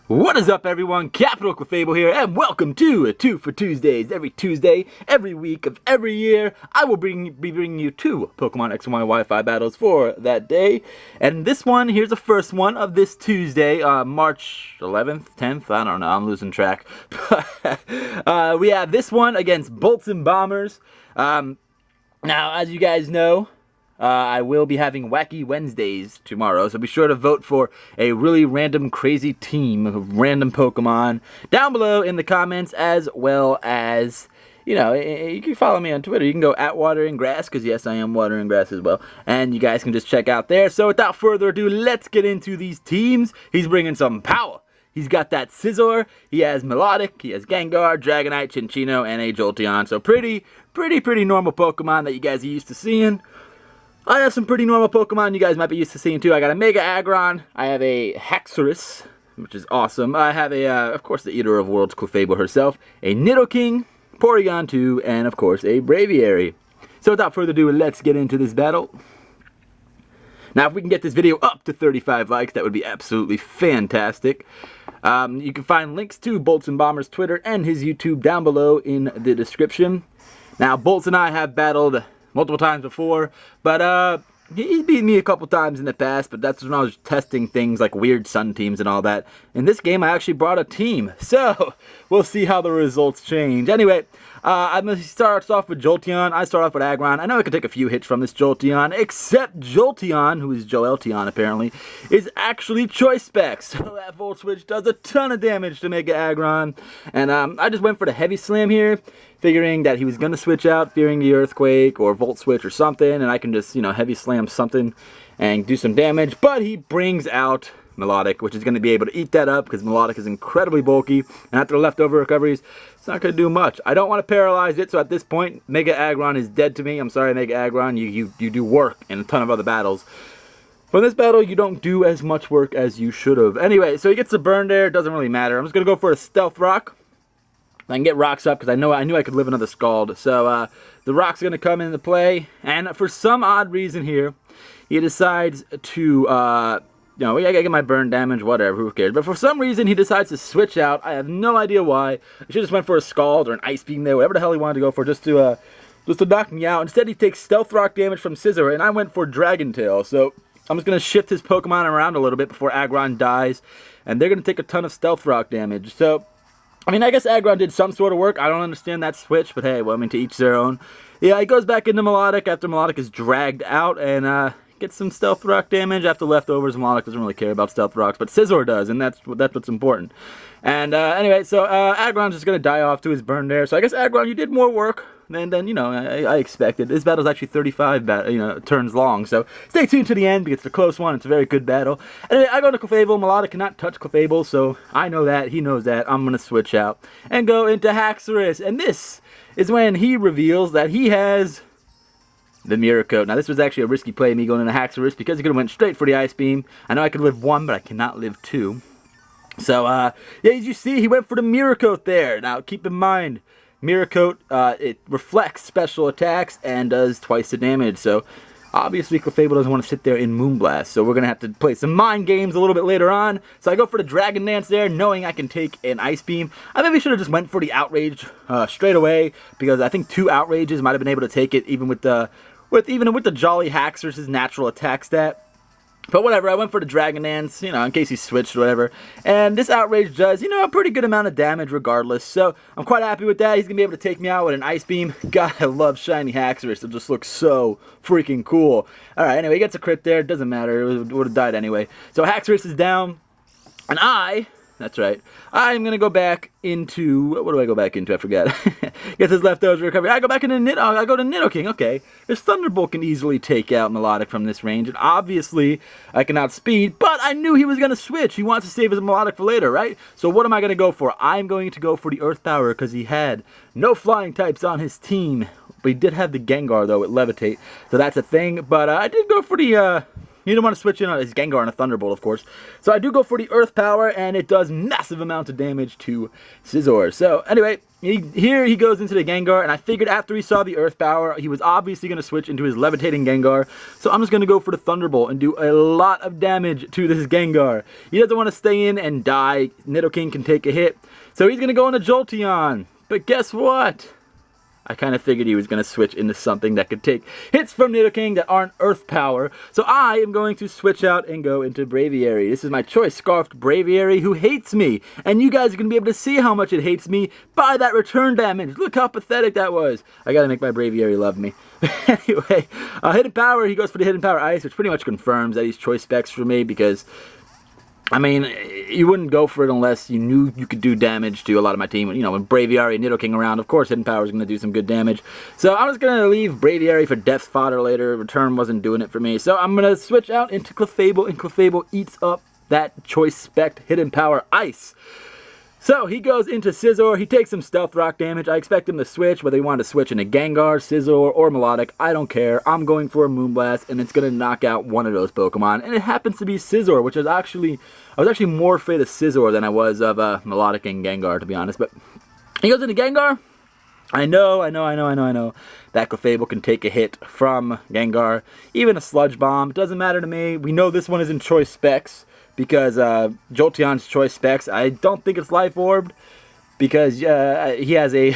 What is up, everyone? CapitalClefable here, and welcome to 2ForTuesdays. Every Tuesday, every week of every year, I will be bringing you 2 Pokemon X and Y Wi-Fi battles for that day. And this one, here's the first one of this Tuesday, March 11th, 10th, I don't know, I'm losing track. We have this one against BoltsandBombers. Now, as you guys know, I will be having Wacky Wednesdays tomorrow, so be sure to vote for a really random, crazy team of random Pokemon down below in the comments, as well as, you know, you can follow me on Twitter. You can go at Watering Grass, because yes, I am Watering Grass as well, and you guys can just check out there. So without further ado, let's get into these teams. He's bringing some power. He's got that Scizor, he has Melodic, he has Gengar, Dragonite, Chinchino, and a Jolteon. So pretty normal Pokemon that you guys are used to seeing. I have some pretty normal Pokemon you guys might be used to seeing too. I got a Mega Aggron, I have a Haxorus, which is awesome. I have a, of course, the Eater of Worlds, Clefable herself, a Nidoking, Porygon 2, and of course a Braviary. So without further ado, let's get into this battle. Now, if we can get this video up to 35 likes, that would be absolutely fantastic. You can find links to BoltsandBombers' Twitter and his YouTube down below in the description. Now, Bolts and I have battled multiple times before, but he's beaten me a couple times in the past, but that's when I was testing things like weird sun teams and all that. In this game, I actually brought a team, so we'll see how the results change. Anyway, I'm going to start off with Jolteon. I start off with Aggron. I know I can take a few hits from this Jolteon, except Jolteon, who is Joelteon apparently, is actually Choice Spec. So that Volt Switch does a ton of damage to Mega Aggron. And I just went for the Heavy Slam here, figuring that he was going to switch out, fearing the Earthquake or Volt Switch or something, and I can just, you know, Heavy Slam something and do some damage. But he brings out Melodic, which is going to be able to eat that up because Melodic is incredibly bulky, and after the leftover recoveries, it's not going to do much. I don't want to paralyze it, so at this point, Mega Aggron is dead to me. I'm sorry, Mega Aggron, you do work in a ton of other battles. For this battle, you don't do as much work as you should have. Anyway, so he gets the burn there. It doesn't really matter. I'm just going to go for a Stealth Rock. I can get rocks up because I knew I could live another Scald. So the rock's going to come into play, and for some odd reason here, he decides to, you know, I get my burn damage, whatever, who cares. But for some reason, he decides to switch out. I have no idea why. I should have just went for a Scald or an Ice Beam there, whatever the hell he wanted to go for, just to knock me out. Instead, he takes Stealth Rock damage from Scizor, and I went for Dragon Tail. So I'm just going to shift his Pokemon around a little bit before Aggron dies, and they're going to take a ton of Stealth Rock damage. So I mean, I guess Aggron did some sort of work. I don't understand that switch, but hey, well, I mean, to each their own. Yeah, he goes back into Melodic after Melodic is dragged out and gets some Stealth Rock damage after leftovers. Melodic doesn't really care about Stealth Rocks, but Scizor does, and that's what's important. And anyway, so Aggron's just going to die off to his burn there. So I guess, Aggron, you did more work than you know, I expected. This battle's actually 35 turns long, so stay tuned to the end because it's a close one. It's a very good battle. Anyway, I go to Clefable. Melodic cannot touch Clefable, so I know that. He knows that. I'm going to switch out and go into Haxorus. And this is when he reveals that he has the Mirror Coat. Now, this was actually a risky play, me going into Haxorus, because he could have went straight for the Ice Beam. I know I could live 1, but I cannot live 2. So, yeah, as you see, he went for the Mirror Coat there. Now, keep in mind, Mirror Coat, it reflects special attacks and does twice the damage. So, obviously, Clefable doesn't want to sit there in Moonblast. So, we're going to have to play some mind games a little bit later on. So, I go for the Dragon Dance there, knowing I can take an Ice Beam. I maybe should have just went for the Outrage straight away, because I think 2 Outrages might have been able to take it, even with the Jolly Haxorus' natural attack stat. But whatever, I went for the Dragon Dance, you know, in case he switched or whatever. And this Outrage does, you know, a pretty good amount of damage regardless. So I'm quite happy with that. He's going to be able to take me out with an Ice Beam. God, I love shiny Haxorus. It just looks so freaking cool. Alright, anyway, he gets a crit there. It doesn't matter. It would have died anyway. So Haxorus is down. And that's right, I'm going to go back into, what do I go back into? I forgot. Gets his leftovers recovery. I go back into I go to Nidoking. Okay, this Thunderbolt can easily take out Melodic from this range. And obviously, I can outspeed, but I knew he was going to switch. He wants to save his Melodic for later, right? So what am I going to go for? I'm going to go for the Earth Power because he had no flying types on his team. But he did have the Gengar, though, with Levitate. So that's a thing. But I did go for the He didn't want to switch in on his Gengar and a Thunderbolt, of course. So I do go for the Earth Power, and it does massive amounts of damage to Scizor. So anyway, here he goes into the Gengar, and I figured after he saw the Earth Power, he was obviously going to switch into his Levitating Gengar. So I'm just going to go for the Thunderbolt and do a lot of damage to this Gengar. He doesn't want to stay in and die. Nidoking can take a hit. So he's going to go into Jolteon. But guess what? I kind of figured he was going to switch into something that could take hits from Nidoking that aren't Earth Power. So I am going to switch out and go into Braviary. This is my choice Scarfed Braviary, who hates me. And you guys are going to be able to see how much it hates me by that return damage. Look how pathetic that was. I got to make my Braviary love me. Anyway, Hidden Power, he goes for the Hidden Power Ice, which pretty much confirms that he's choice specs for me because, I mean, you wouldn't go for it unless you knew you could do damage to a lot of my team. You know, when Braviary and Nidoking around, of course, Hidden Power is going to do some good damage. So I'm just going to leave Braviary for Death Fodder later. Return wasn't doing it for me. So I'm going to switch out into Clefable, and Clefable eats up that choice spec Hidden Power Ice. So he goes into Scizor, he takes some Stealth Rock damage. I expect him to switch, whether he wanted to switch into Gengar, Scizor, or Melodic, I don't care. I'm going for a Moonblast, and it's going to knock out one of those Pokemon. And it happens to be Scizor, which is actually, I was actually more afraid of Scizor than I was of Melodic and Gengar, to be honest. But he goes into Gengar. I know that Clefable can take a hit from Gengar. Even a Sludge Bomb, it doesn't matter to me. We know this one is in choice specs, because Jolteon's choice specs, I don't think it's Life Orbed, because he has a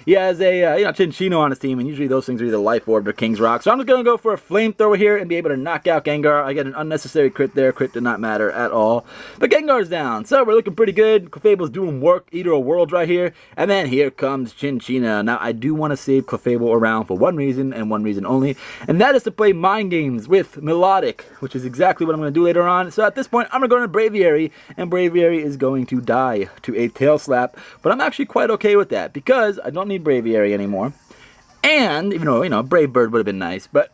Chinchino on his team, and usually those things are either Life Orb or King's Rock. So I'm just going to go for a Flamethrower here and be able to knock out Gengar. I get an unnecessary crit there. Crit did not matter at all. But Gengar's down, so we're looking pretty good. Clefable's doing work, Eater of Worlds right here. And then here comes Chinchino. Now, I do want to save Clefable around for one reason and one reason only, and that is to play Mind Games with Melodic, which is exactly what I'm going to do later on. So at this point, I'm going to go into Braviary, and Braviary is going to die to a Tail Slap. But I'm actually quite okay with that, because I don't need Braviary anymore. And, even though, you know, Brave Bird would have been nice, but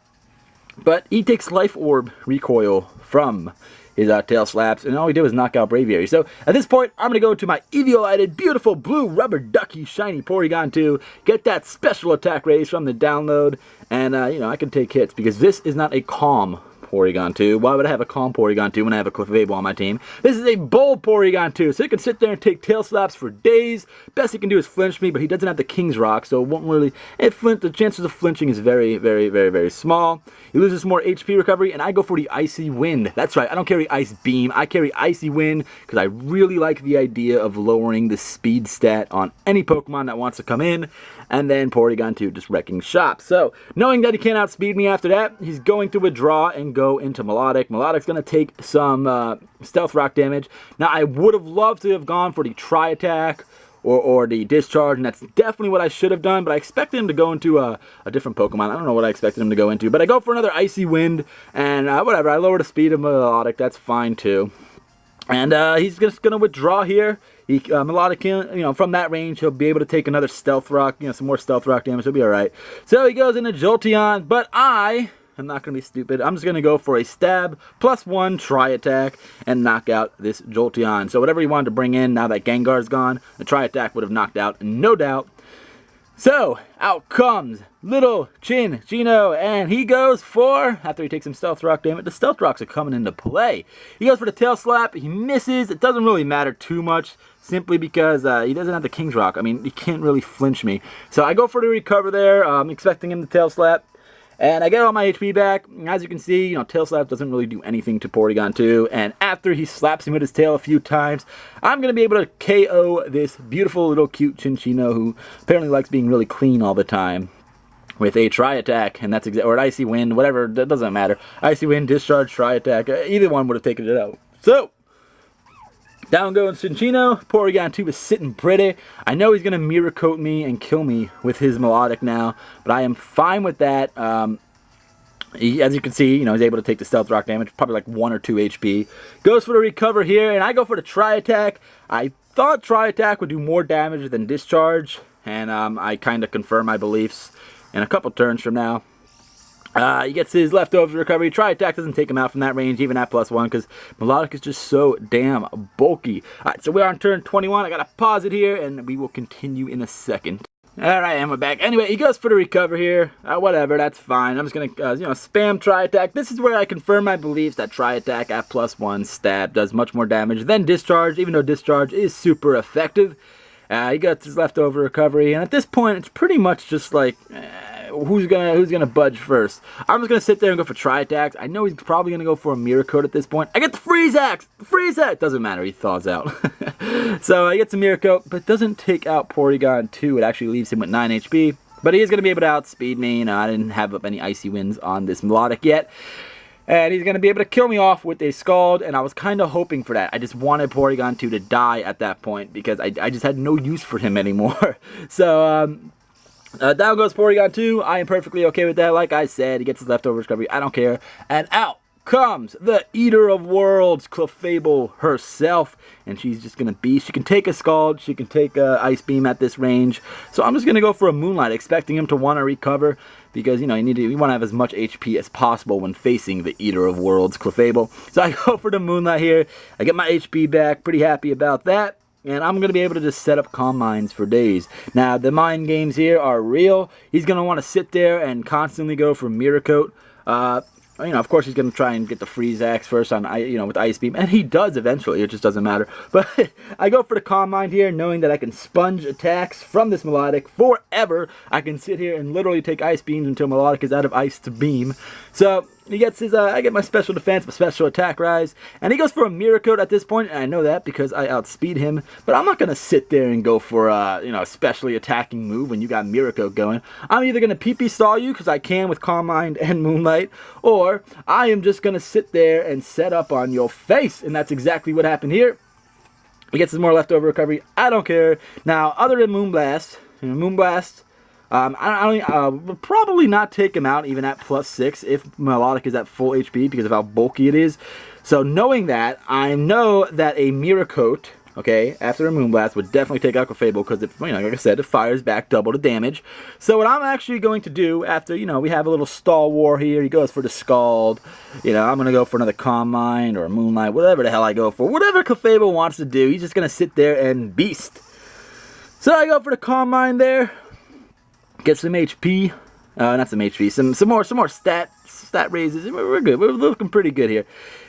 he takes Life Orb recoil from his Tail Slaps, and all he did was knock out Braviary. So, at this point, I'm going to go to my Eviolighted, beautiful blue rubber ducky shiny Porygon 2, get that special attack raise from the download, and, you know, I can take hits, because this is not a calm Porygon 2. Why would I have a calm Porygon 2 when I have a Clefable on my team? This is a bold Porygon 2, so he can sit there and take Tail Slaps for days. Best he can do is flinch me, but he doesn't have the King's Rock, so it won't really... the chances of flinching is very, very, very, very small. He loses more HP recovery, and I go for the Icy Wind. That's right, I don't carry Ice Beam, I carry Icy Wind, because I really like the idea of lowering the speed stat on any Pokemon that wants to come in, and then Porygon 2 just wrecking shop. So, knowing that he can't outspeed me after that, he's going to withdraw and go into Melodic. Melodic's going to take some Stealth Rock damage. Now, I would have loved to have gone for the Tri-Attack or the Discharge, and that's definitely what I should have done, but I expected him to go into a different Pokemon. I don't know what I expected him to go into, but I go for another Icy Wind, and whatever, I lower the speed of Melodic, that's fine too. And he's just going to withdraw here. Melodic, you know, from that range, he'll be able to take another Stealth Rock, you know, some more Stealth Rock damage. He'll be alright. So he goes into Jolteon, but I'm not going to be stupid. I'm just going to go for a Stab, +1 Tri-Attack, and knock out this Jolteon. So whatever he wanted to bring in, now that Gengar's gone, the Tri-Attack would have knocked out, no doubt. So, out comes little Chinchino, and he goes for, after he takes some Stealth Rock damage, the Stealth Rocks are coming into play. He goes for the Tail Slap, he misses. It doesn't really matter too much, simply because he doesn't have the King's Rock. I mean, he can't really flinch me. So I go for the recover there, I'm expecting him to Tail Slap. And I get all my HP back. As you can see, you know, Tail Slap doesn't really do anything to Porygon 2. And after he slaps him with his tail a few times, I'm going to be able to KO this beautiful little cute Chinchino who apparently likes being really clean all the time with a Tri-Attack. And that's or an Icy Wind, whatever, that doesn't matter. Icy Wind, Discharge, Tri-Attack, either one would have taken it out. So, down goes Chinchino. Porygon 2 is sitting pretty. I know he's going to Mirror Coat me and kill me with his Melodic now, but I am fine with that. As you can see, you know, he's able to take the Stealth Rock damage, probably like 1 or 2 HP. Goes for the recover here, and I go for the Tri-Attack. I thought Tri-Attack would do more damage than Discharge, and I kind of confirm my beliefs in a couple turns from now. He gets his leftovers recovery. Tri-Attack doesn't take him out from that range, even at +1, because Melodic is just so damn bulky. Alright, so we are on turn 21. I gotta pause it here, and we will continue in a second. Alright, and we're back. Anyway, he goes for the recover here. Whatever, that's fine. I'm just gonna, spam tri-attack. This is where I confirm my beliefs that tri-attack at +1 stab does much more damage than discharge, even though discharge is super effective. He got his leftover recovery, and at this point, it's pretty much just like, who's gonna budge first? I'm just gonna sit there and go for tri-attacks. I know he's probably gonna go for a mirror coat at this point. I get the freeze axe! The freeze axe! Doesn't matter, he thaws out. So I get some mirror coat, but doesn't take out Porygon 2. It actually leaves him with 9 HP. But he is gonna be able to outspeed me. You know, I didn't have up any icy winds on this melodic yet. And he's going to be able to kill me off with a Scald, and I was kind of hoping for that. I just wanted Porygon 2 to die at that point, because I just had no use for him anymore. So, down goes Porygon 2. I am perfectly okay with that. Like I said, he gets his leftover recovery. I don't care. And out comes the Eater of Worlds, Clefable herself. And she's just going to be, she can take a Scald, she can take a Ice Beam at this range. So I'm just going to go for a Moonlight, expecting him to want to recover. Because, you know, you want to have as much HP as possible when facing the Eater of Worlds, Clefable. So I go for the Moonlight here. I get my HP back. Pretty happy about that. And I'm going to be able to just set up Calm Minds for days. Now, the mind games here are real. He's going to want to sit there and constantly go for Mirror Coat. You know, of course, he's going to try and get the Freeze Axe first on, with Ice Beam. And he does eventually. It just doesn't matter. But I go for the Calm Mind here, knowing that I can sponge attacks from this Melodic forever. I can sit here and literally take Ice Beams until Melodic is out of Ice to Beam. So he gets his, I get my special defense, my special attack rise. And he goes for a Mirror Coat at this point. And I know that because I outspeed him. But I'm not going to sit there and go for, a specially attacking move when you got Mirror Coat going. I'm either going to PP stall you because I can with Calm Mind and Moonlight. Or I am just going to sit there and set up on your face. And that's exactly what happened here. He gets some more leftover recovery. I don't care. Now, other than Moonblast, I would probably not take him out even at +6 if Melodic is at full HP because of how bulky it is. So knowing that, I know that a Mirror Coat, okay, after a Moonblast would definitely take out Clefable because, like I said, it fires back double the damage. So what I'm actually going to do after, we have a little stall war here. He goes for the Scald. I'm going to go for another Calm Mind or Moonlight, whatever the hell I go for. Whatever Clefable wants to do, he's just going to sit there and beast. So I go for the Calm Mind there. Get some HP. Not some HP. Some more stat raises. We're good. We're looking pretty good here.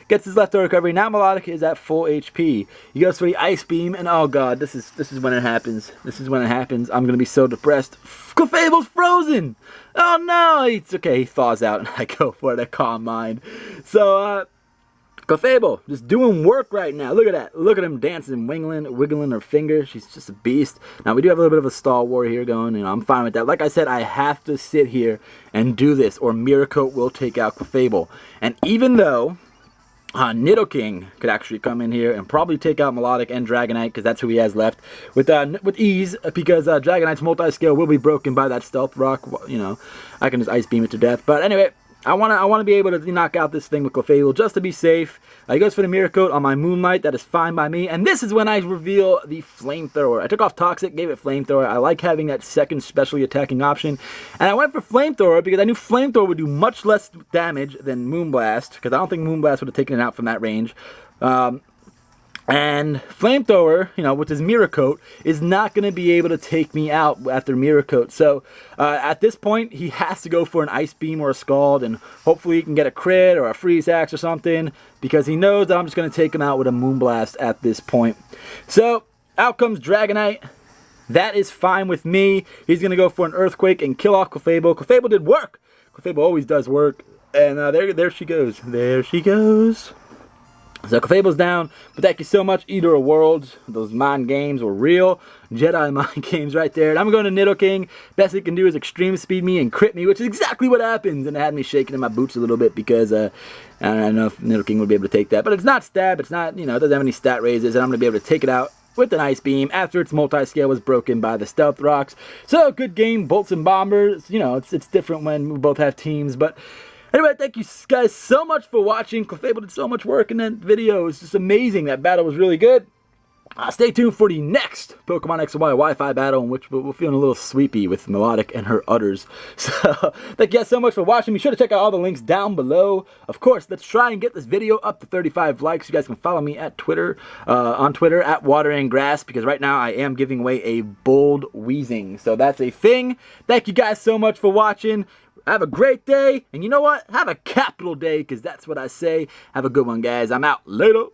Gets his leftover recovery. Now Melodic is at full HP. He goes for the Ice Beam, and oh god, this is when it happens. This is when it happens. I'm gonna be so depressed. Clefable's frozen. Oh no, it's okay. He thaws out, and I go for the Calm Mind. So Clefable just doing work right now. Look at that. Look at him dancing, wiggling her finger. She's just a beast. Now we do have a little bit of a stall war here going. I'm fine with that. Like I said, I have to sit here and do this, or Mirror Coat will take out Clefable. And even though Nidoking could actually come in here and probably take out Melodic and Dragonite, because that's who he has left with ease, because Dragonite's multi-scale will be broken by that Stealth Rock. I can just Ice Beam it to death. But anyway, I want to be able to knock out this thing with Clefable just to be safe. He goes for the Mirror Coat on my Moonlight. That is fine by me. And this is when I reveal the Flamethrower. I took off Toxic, gave it Flamethrower. I like having that second specially attacking option. And I went for Flamethrower because I knew Flamethrower would do much less damage than Moonblast, because I don't think Moonblast would have taken it out from that range. And Flamethrower, with his Mirror Coat, is not going to be able to take me out after Mirror Coat. So, at this point, he has to go for an Ice Beam or a Scald, and hopefully he can get a crit or a Freeze Axe or something, because he knows that I'm just going to take him out with a Moonblast at this point. So, out comes Dragonite. That is fine with me. He's going to go for an Earthquake and kill off Clefable. Clefable did work. Clefable always does work. And there she goes. There she goes. So Clefable's down, but thank you so much, Eater of Worlds. Those mind games were real. Jedi mind games right there. And I'm going to Nidoking. Best he can do is extreme speed me and crit me, which is exactly what happens. And it had me shaking in my boots a little bit because I don't know if Nidoking would be able to take that. But it's not stab. It's not, it doesn't have any stat raises. And I'm going to be able to take it out with an Ice Beam after its multi-scale was broken by the Stealth Rocks. So good game, Bolts and Bombers. It's different when we both have teams, but anyway, thank you guys so much for watching. Clefable did so much work in that video. It's just amazing. That battle was really good. Stay tuned for the next Pokemon X and Y Wi-Fi battle, in which we're feeling a little sweepy with Melodic and her udders. So, thank you guys so much for watching. Be sure to check out all the links down below. Of course, let's try and get this video up to 35 likes. You guys can follow me at Twitter, on Twitter at WaterandGrass, because right now I am giving away a bold wheezing. So that's a thing. Thank you guys so much for watching. Have a great day, and you know what? Have a capital day, because that's what I say. Have a good one, guys. I'm out. Later.